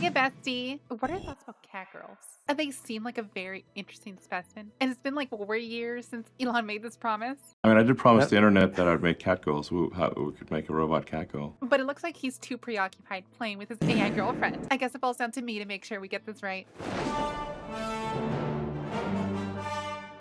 Hey, bestie. What are your thoughts about catgirls? They seem like a very interesting specimen. And it's been like 4 years since Elon made this promise. I mean, I did promise Yep. the internet that I would make catgirls. We could make a robot catgirl. But it looks like he's too preoccupied playing with his AI girlfriend. I guess it falls down to me to make sure we get this right.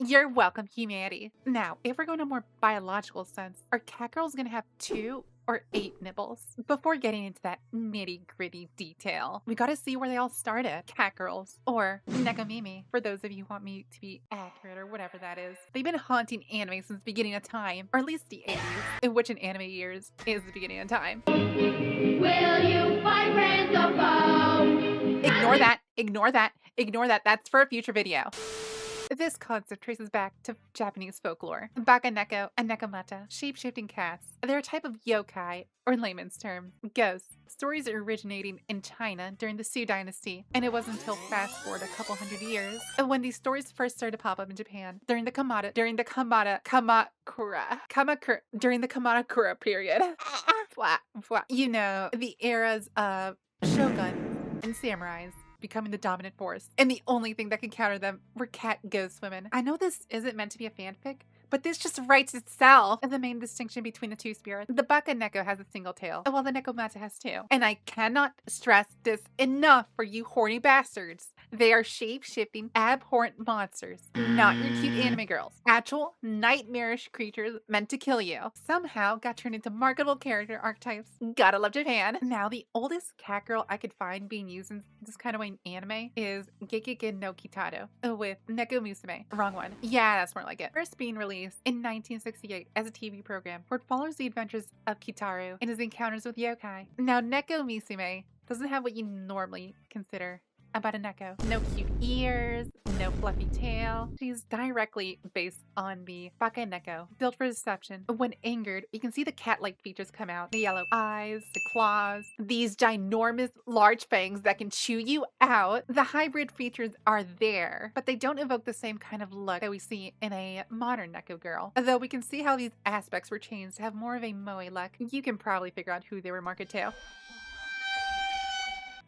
You're welcome, humanity. Now, if we're going to a more biological sense, are catgirls going to have 2 or 8 nipples? Before getting into that nitty-gritty detail, we got to see where they all started. Catgirls, or Nekomimi, for those of you who want me to be accurate or whatever that is. They've been haunting anime since the beginning of time, or at least the 80s, in which in anime years is the beginning of time. Will you find friends or foe? Ignore that, ignore that, ignore that. That's for a future video. This concept traces back to Japanese folklore. Bakaneko and Nekomata, shape-shifting cats. They're a type of yokai, or in layman's terms, ghosts. Stories originating in China during the Sui dynasty, and it wasn't until fast forward a couple hundred years when these stories first started to pop up in Japan during the Kamakura period. You know, the eras of shoguns and samurais becoming the dominant force, and the only thing that could counter them were cat ghost women. I know this isn't meant to be a fanfic, but this just writes itself. The main distinction between the two spirits, the Bakaneko has a single tail, while the Nekomata has 2. And I cannot stress this enough for you horny bastards. They are shape-shifting, abhorrent monsters, not your cute anime girls. Actual, nightmarish creatures meant to kill you. Somehow got turned into marketable character archetypes. Gotta love Japan. Now, the oldest cat girl I could find being used in this kind of way in anime is Gekike no Kitaro with Neko Musume. Wrong one. Yeah, that's more like it. First being released in 1968 as a TV program where it follows the adventures of Kitaro and his encounters with yokai. Now, Neko Musume doesn't have what you normally consider about a Neko. No cute ears, no fluffy tail. She's directly based on the Bakaneko, built for deception. When angered, you can see the cat-like features come out. The yellow eyes, the claws, these ginormous large fangs that can chew you out. The hybrid features are there, but they don't evoke the same kind of look that we see in a modern Neko girl. Though we can see how these aspects were changed to have more of a moe look, you can probably figure out who they were marketed to.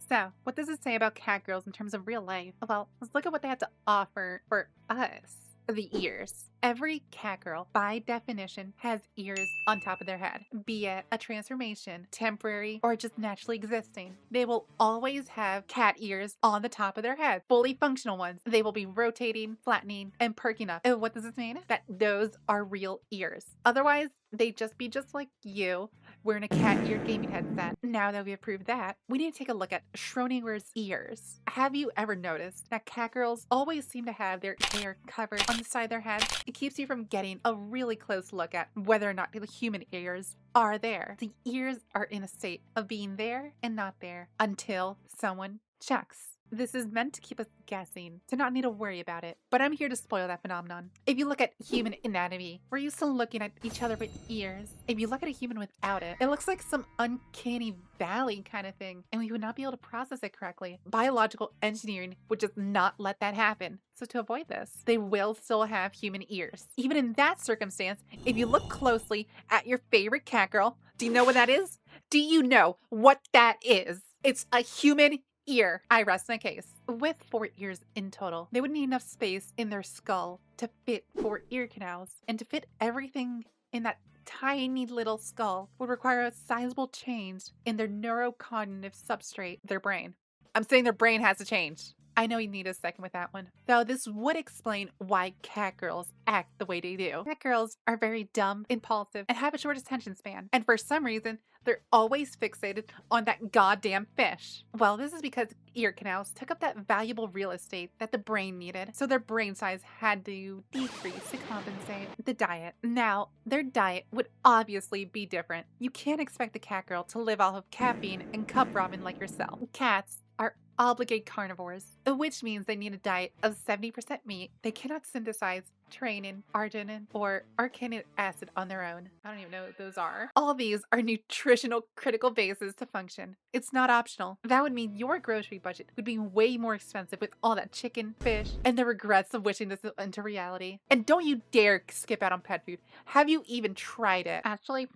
So, what does it say about catgirls in terms of real life? Well, let's look at what they have to offer for us. The ears. Every catgirl, by definition, has ears on top of their head, be it a transformation, temporary, or just naturally existing. They will always have cat ears on the top of their head, fully functional ones. They will be rotating, flattening, and perking up. And what does this mean? That those are real ears. Otherwise, they'd just be just like you, wearing a cat-eared gaming headset. Now that we have proved that, we need to take a look at Schrodinger's ears. Have you ever noticed that catgirls always seem to have their hair covered on the side of their head? It keeps you from getting a really close look at whether or not the human ears are there. The ears are in a state of being there and not there until someone checks. This is meant to keep us guessing, to not need to worry about it, but I'm here to spoil that phenomenon. If you look at human anatomy, we're used to looking at each other with ears. If you look at a human without it, it looks like some uncanny valley kind of thing, and we would not be able to process it correctly. Biological engineering would just not let that happen. So to avoid this, they will still have human ears. Even in that circumstance, if you look closely at your favorite catgirl, do you know what that is? Do you know what that is? It's a human ear. I rest my case. With 4 ears in total, they would need enough space in their skull to fit 4 ear canals, and to fit everything in that tiny little skull would require a sizable change in their neurocognitive substrate, their brain. I'm saying their brain has to change. I know you need a second with that one. Though this would explain why catgirls act the way they do. Catgirls are very dumb, impulsive, and have a short attention span. And for some reason, they're always fixated on that goddamn fish. Well, this is because ear canals took up that valuable real estate that the brain needed, so their brain size had to decrease to compensate the diet. Now, their diet would obviously be different. You can't expect the catgirl to live off of caffeine and cup ramen like yourself. Cats are obligate carnivores, which means they need a diet of 70% meat. They cannot synthesize trainin, arginine, or arganic acid on their own. I don't even know what those are. All these are nutritional critical bases to function. It's not optional. That would mean your grocery budget would be way more expensive with all that chicken, fish, and the regrets of wishing this into reality. And don't you dare skip out on pet food. Have you even tried it? Actually,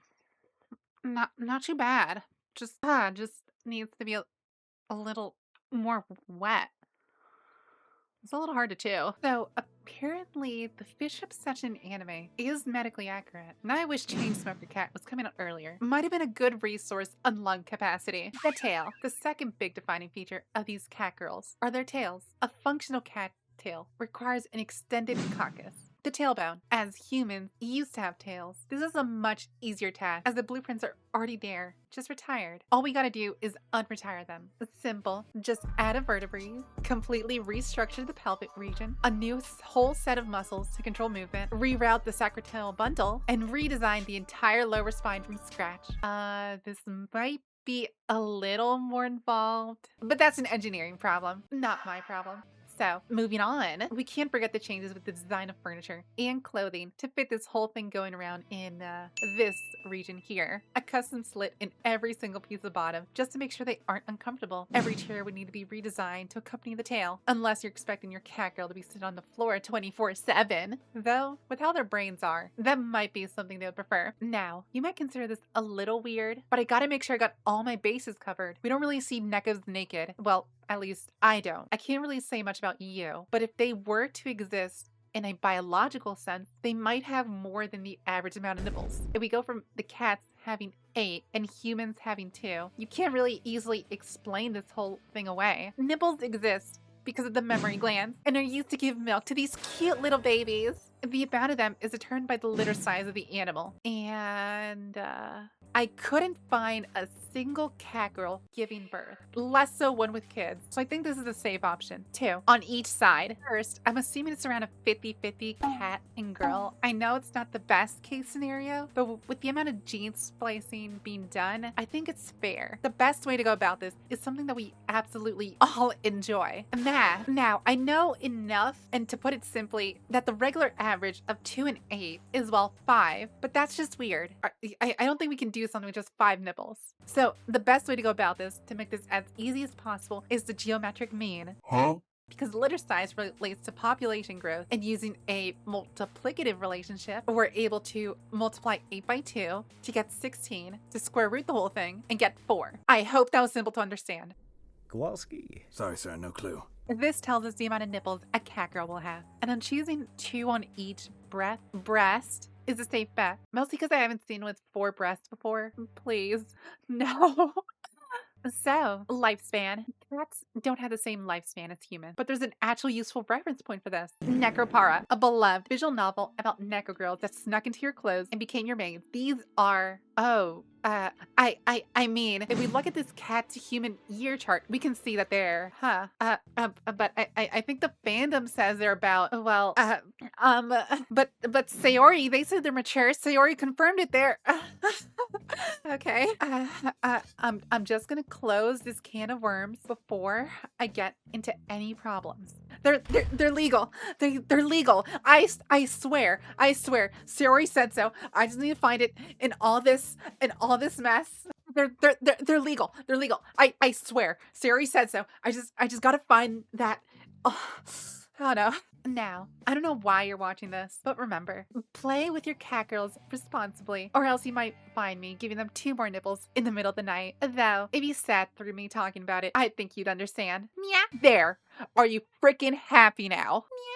not too bad. Just needs to be a little more wet. It's a little hard to chew. So apparently the fish obsession anime is medically accurate. And I wish Chainsmoker Cat was coming out earlier. Might have been a good resource on lung capacity. The tail. The second big defining feature of these cat girls are their tails. A functional cat tail requires an extended caucus. The tailbone. As humans used to have tails, this is a much easier task as the blueprints are already there, just retired. All we gotta do is unretire them. It's simple. Just add a vertebrae, completely restructure the pelvic region, a new whole set of muscles to control movement, reroute the sacroiliac bundle, and redesign the entire lower spine from scratch. This might be a little more involved, but that's an engineering problem, not my problem. So, moving on, we can't forget the changes with the design of furniture and clothing to fit this whole thing going around in this region here. A custom slit in every single piece of bottom just to make sure they aren't uncomfortable. Every chair would need to be redesigned to accompany the tail, unless you're expecting your cat girl to be sitting on the floor 24/7. Though, with how their brains are, that might be something they would prefer. Now, you might consider this a little weird, but I gotta make sure I got all my bases covered. We don't really see neckos naked. Well, at least I don't. I can't really say much about you, but if they were to exist in a biological sense, they might have more than the average amount of nipples. If we go from the cats having 8 and humans having 2, you can't really easily explain this whole thing away. Nipples exist because of the mammary glands and are used to give milk to these cute little babies. The amount of them is determined by the litter size of the animal. And I couldn't find a single cat girl giving birth, less so one with kids. So I think this is a safe option. 2 on each side. First, I'm assuming it's around a 50-50 cat and girl. I know it's not the best case scenario, but with the amount of gene splicing being done, I think it's fair. The best way to go about this is something that we absolutely all enjoy. Math. Now, I know enough, and to put it simply, that the regular average of 2 and 8 is, well, 5, but that's just weird. I don't think we can do something with just 5 nipples. So the best way to go about this, to make this as easy as possible, is the geometric mean. Huh? Because litter size relates to population growth, and using a multiplicative relationship, we're able to multiply 8 by 2 to get 16, to square root the whole thing, and get 4. I hope that was simple to understand. Kowalski. Sorry, sir, no clue. This tells us the amount of nipples a cat girl will have. And I'm choosing 2 on each breast is a safe bet. Mostly because I haven't seen with 4 breasts before. Please, no. So, lifespan. Cats don't have the same lifespan as humans, but there's an actual useful reference point for this. Necropara, a beloved visual novel about necro girls that snuck into your clothes and became your maids. These are, I mean, if we look at this cat to human year chart, we can see that they're, but I think the fandom says they're about, well, but Sayori, they said they're mature. Sayori confirmed it there. Okay. I'm just gonna close this can of worms before I get into any problems. They're legal. They're legal. I swear. Sayori said so. I just need to find it in all this mess. They're legal. They're legal. I swear. Sayori said so. I just gotta find that. Oh no. Now, I don't know why you're watching this, but remember, play with your cat girls responsibly, or else you might find me giving them 2 more nipples in the middle of the night. Though, if you sat through me talking about it, I think you'd understand. Meow. There. Are you freaking happy now? Meow.